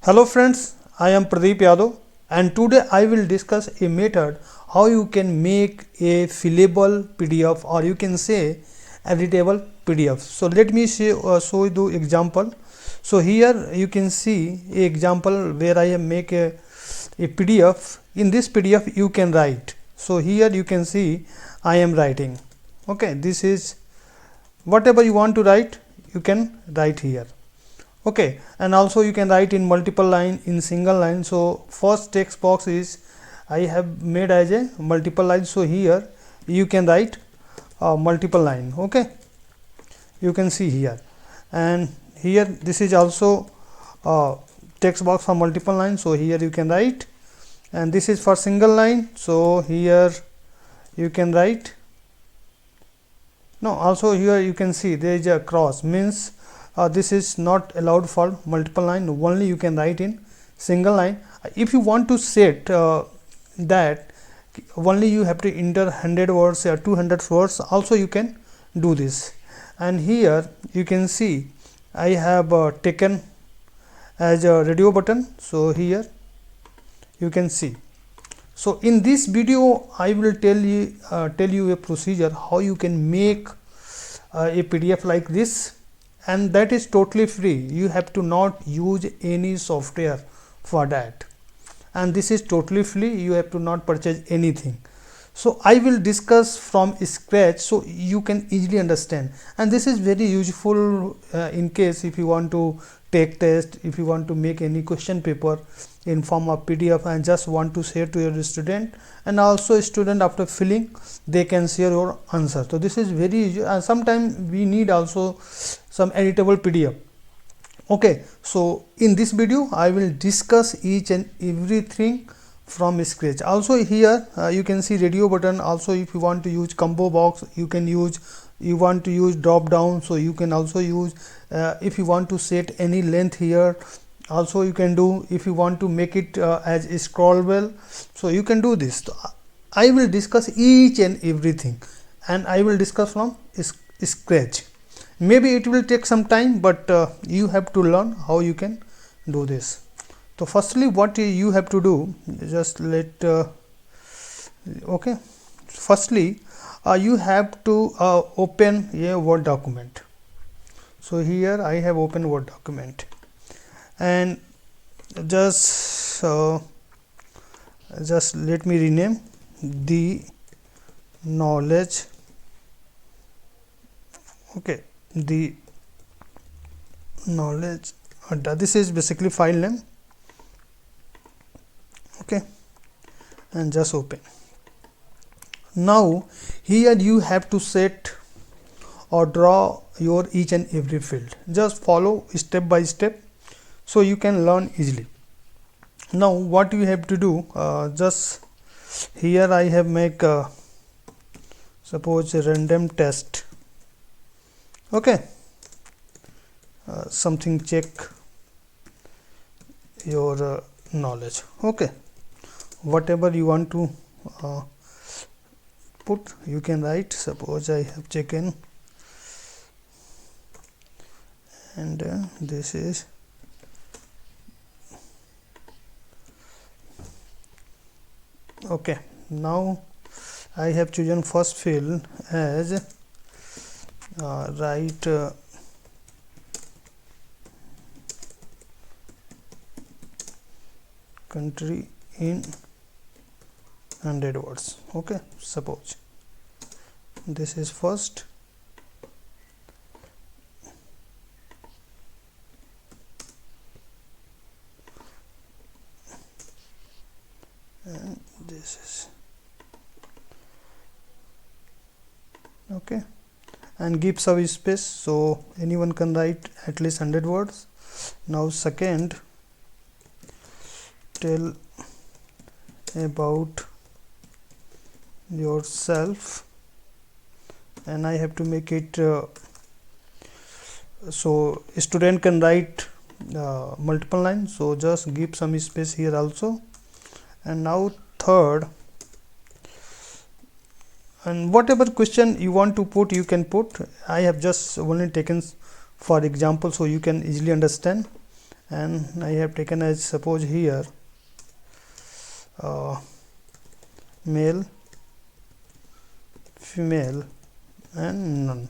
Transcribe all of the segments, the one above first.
Hello friends, I am Pradeep Yadav and today I will discuss a method how you can make a fillable PDF or you can say editable PDF. So let me show you the example. So here you can see a example where I have make a PDF. In this PDF you can write. So here you can see I am writing. Okay, this is whatever you want to write, you can write here. Okay, and also you can write in multiple line, in single line. So first text box is I have made as a multiple line. So here you can write multiple line. Okay, you can see here, and here this is also text box for multiple line. So here you can write, and this is for single line. So here you can write. No, also here you can see there is a cross, means this is not allowed for multiple line, only you can write in single line. If you want to set that only you have to enter 100 words or 200 words, also you can do this. And here you can see I have taken as a radio button. So here you can see. So in this video I will tell you a procedure how you can make a PDF like this, and that is totally free. You have to not use any software for that, and this is totally free. You have to not purchase anything. So I will discuss from scratch so you can easily understand, and this is very useful in case if you want to take test, if you want to make any question paper in form of PDF and just want to share to your student, and also student after filling they can share your answer. So this is very easy, and sometimes we need also some editable PDF. Okay, so in this video I will discuss each and everything from scratch. Also here you can see radio button. Also if you want to use combo box, you can use. You want to use drop down, so you can also use. If you want to set any length here, also you can do. If you want to make it as scrollable, so you can do this. So I will discuss each and everything, and I will discuss from scratch. Maybe it will take some time, but you have to learn how you can do this. So firstly what you have to do, just let okay, firstly you have to open a Word document. So here I have opened Word document, and just let me rename the knowledge. Okay, the knowledge this is basically file name. Okay, and just open. Now here you have to set or draw your each and every field. Just follow step by step so you can learn easily. Now what you have to do, just here I have make suppose a random test. Okay, something check your knowledge. Okay, whatever you want to put, you can write. Suppose I have taken, and this is okay. Now I have chosen first field as write country in 100 words. Okay, suppose this is first, and this is okay, and give some space so anyone can write at least 100 words. Now second, tell about yourself, and I have to make it so student can write multiple lines. So just give some space here also. And now third, and whatever question you want to put, you can put. I have just only taken for example so you can easily understand. and I have taken as suppose here male, female and none.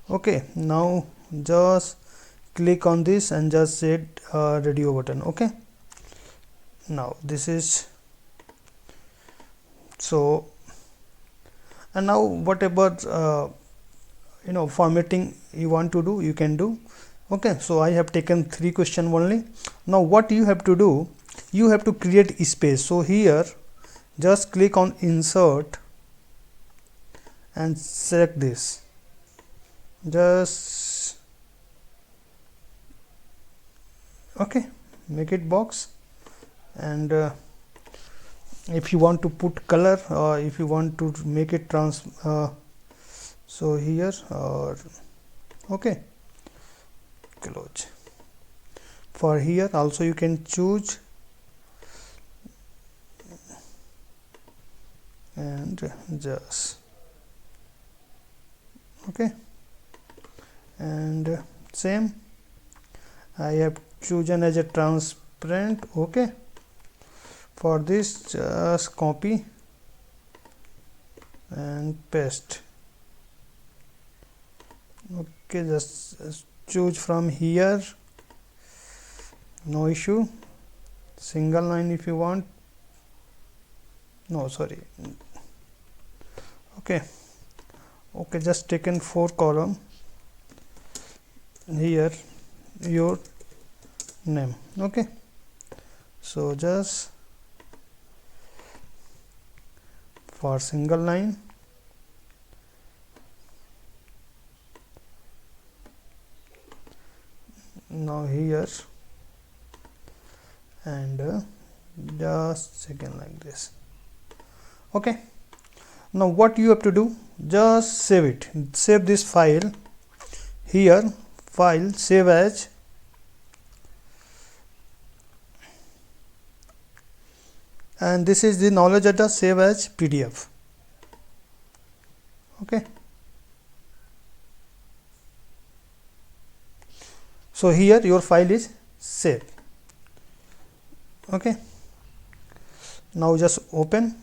Okay, now just click on this and just set radio button. Okay, now this is so, and now whatever formatting you want to do, you can do. Okay, so I have taken 3 questions only. Now what you have to do, you have to create space. So here just click on insert and select this, just okay, make it box. And if you want to put color or if you want to make it so here or okay, close. For here also you can choose and just okay, and same I have chosen as a transparent. Okay, for this just copy and paste. Okay, just choose from here, no issue. Single line if you want, no sorry, okay, just taken 4 column here, your name. Okay, so just for single line now here, and just second like this. Okay, now what you have to do, just save it, save this file here, file, save as, and this is the knowledge data, save as PDF. Okay, so here your file is saved. Okay, now just open,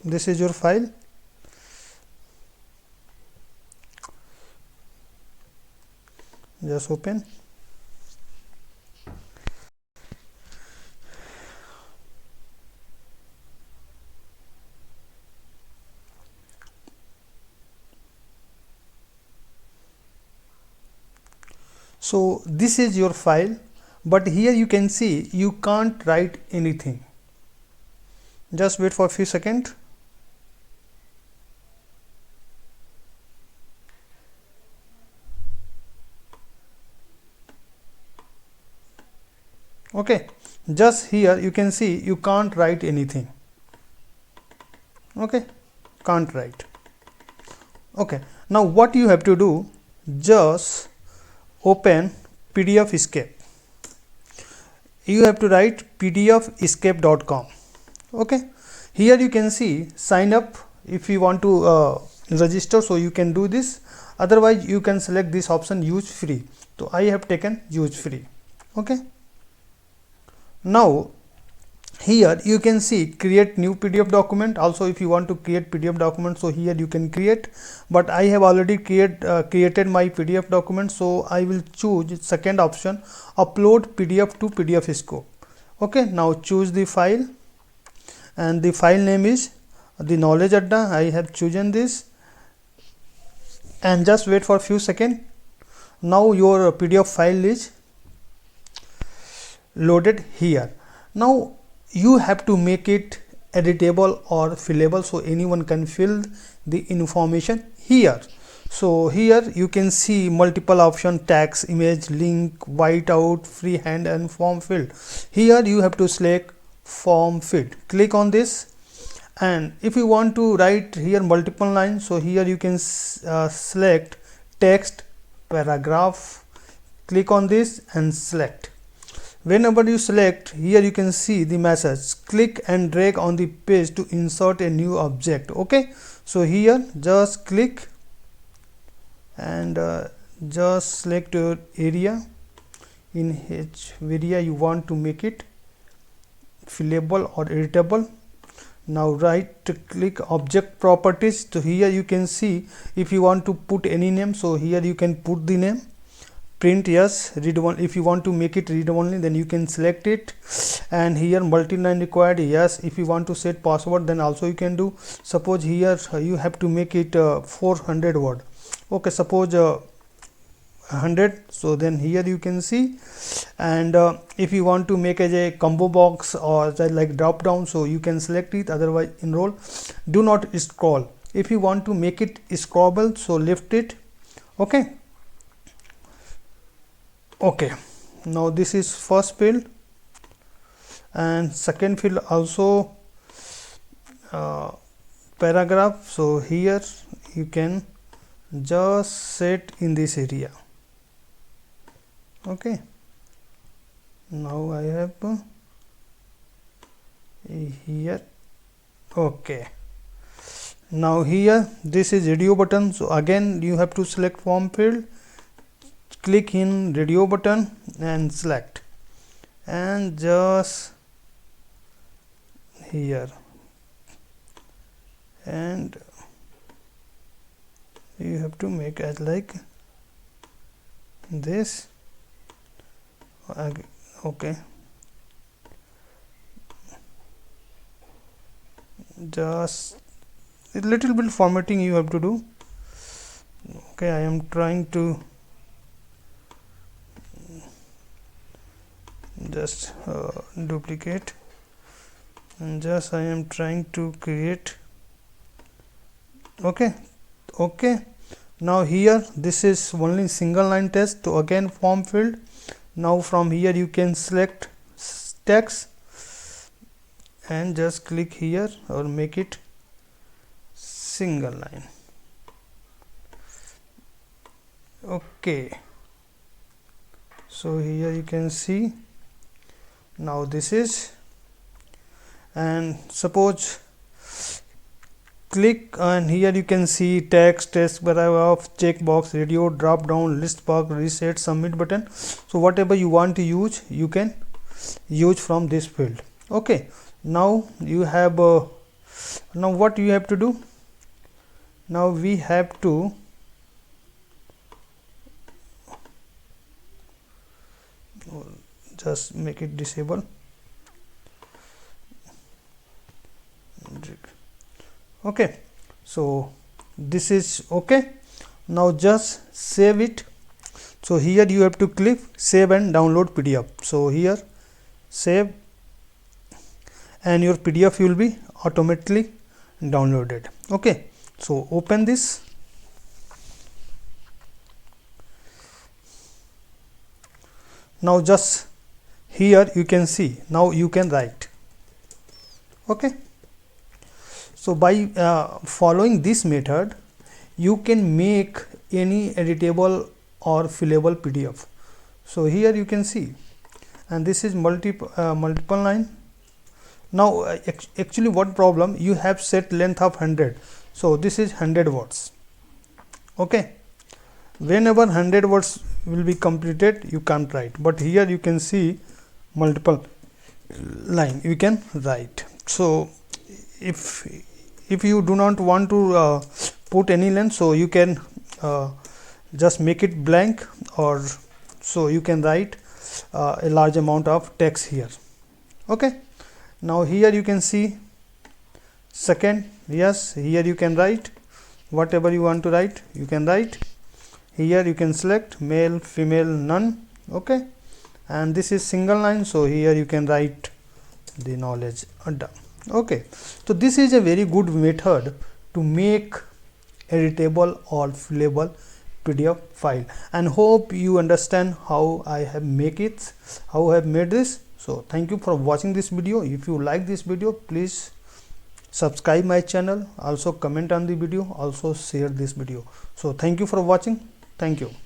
this is your file. Just open. So this is your file, but here you can see you can't write anything. Just wait for a few seconds. Okay, just here you can see you can't write anything. Okay, can't write. Okay, now what you have to do, just open PDF escape. You have to write pdfescape.com. Okay, here you can see sign up if you want to register, so you can do this. Otherwise you can select this option, use free. So I have taken use free. Okay, now here you can see create new PDF document. Also if you want to create PDF document, so here you can create, but I have already created my PDF document, so I will choose second option, upload PDF to PDF scope. Okay, now choose the file, and the file name is the knowledge adda. I have chosen this, and just wait for a few seconds. Now your PDF file is loaded here. Now you have to make it editable or fillable, so anyone can fill the information here. So here you can see multiple option, text, image, link, whiteout, freehand and form field. Here you have to select form field, click on this, and if you want to write here multiple lines, so here you can select text, paragraph, click on this and select. Whenever you select, here you can see the message, click and drag on the page to insert a new object. Okay, so here just click and just select your area, in which area you want to make it fillable or editable. Now right click object properties. So here you can see if you want to put any name, so here you can put the name. Print, yes. Read only, if you want to make it read only, then you can select it. And here multi-line required, yes. If you want to set password, then also you can do. Suppose here you have to make it 400 word. Okay, suppose 100, so then here you can see. And if you want to make as a combo box or like drop down, so you can select it, otherwise enroll. Do not scroll. If you want to make it scrollable, so lift it. Okay, now this is first field, and second field also paragraph. So here you can just set in this area. Okay, now I have here. Okay, now here this is radio button. So again you have to select form field, click in radio button and select, and just here, and you have to make as like this. Okay, just a little bit formatting you have to do. Okay, I am trying to just duplicate, and just I am trying to create. Okay, now here this is only single line text. So again form field. Now from here you can select text and just click here or make it single line. Okay, so here you can see. Now this is, and suppose click, and here you can see text, paragraph, checkbox, radio, drop down, list box, reset, submit button. So whatever you want to use, you can use from this field. Okay, now you have now what you have to do, now we have to just make it disable. Okay, so this is okay. Now just save it. So here you have to click save and download PDF. So here save, and your PDF will be automatically downloaded. Okay, so open this. Now just here you can see, now you can write. Okay, so by following this method, you can make any editable or fillable PDF. So here you can see, and this is multiple line. Now actually what problem, you have set length of 100, so this is 100 words. Okay, whenever 100 words will be completed, you can't write, but here you can see multiple line you can write. So if you do not want to put any length, so you can just make it blank, or so you can write a large amount of text here. Okay, now here you can see second, yes, here you can write whatever you want to write, you can write. Here you can select male, female, none. Okay, and this is single line, so here you can write the knowledge done. Okay, so this is a very good method to make editable or fillable PDF file, and hope you understand how I have made this. So thank you for watching this video. If you like this video, please subscribe my channel, also comment on the video, also share this video. So thank you for watching. Thank you.